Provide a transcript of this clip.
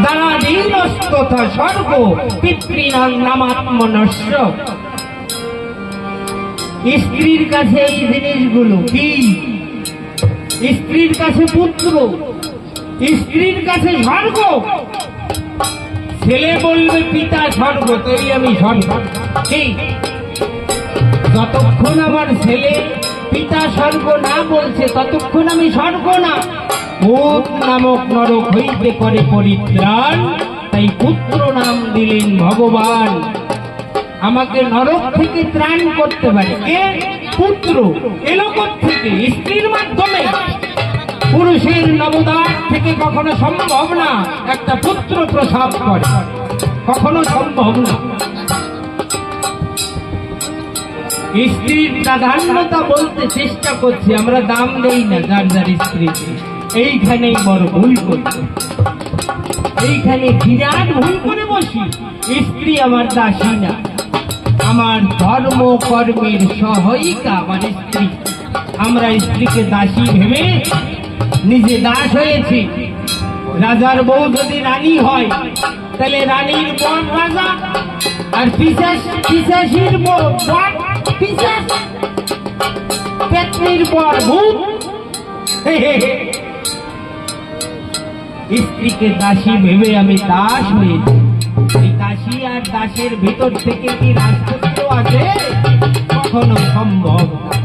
দানাধীনস্তথা স্বর্গ পিতৃণাং নামাত্মনস্য। স্ত্রীর কাছে এই জিনিসগুলো কি? স্ত্রীর কাছে পুত্র, স্ত্রীর কাছে স্বর্গ। ছেলে বলবে পিতা স্বর্গ, তৈরি আমি স্বর্গ। ঠিক যতক্ষণ আমার ছেলে পিতা স্বর্গ না বলছে ততক্ষণ আমি স্বর্গ না। ভূত নামক নরক হইতে করে পরিত্রাণ, তাই পুত্র নাম দিলেন ভগবান। আমাকে নরক থেকে ত্রাণ করতে পারে কে? পুত্র। এলো থেকে স্ত্রীর মাধ্যমে। পুরুষের নবদার থেকে কখনো সম্ভব না একটা পুত্র প্রসব করে, কখনো সম্ভব না। স্ত্রীর প্রাধান্যতা বলতে চেষ্টা করছি, আমরা দাম দেই না যার যার স্ত্রীকে। এইখানেই বড় ভুল করছি, এইখানে বিরাট ভুল করে বসি। স্ত্রী আমার দাসী না, আমার ধর্ম কর্মের সহায়িকা আমার স্ত্রী। আমরা স্ত্রীকে দাসী ভেবে নিজে দাস হয়েছি। রাজার বউ যদি রানী হয় তাহলে রানীর বর রাজা, আর পিশাচির বর পিশাচ, পেতনির বর ভূত। স্ত্রীকে দাসী ভেবে আমি দাস হয়েছি। এই দাসী আর দাসের ভিতর থেকে কি রাজপুত্র আছে? কখনো সম্ভব না।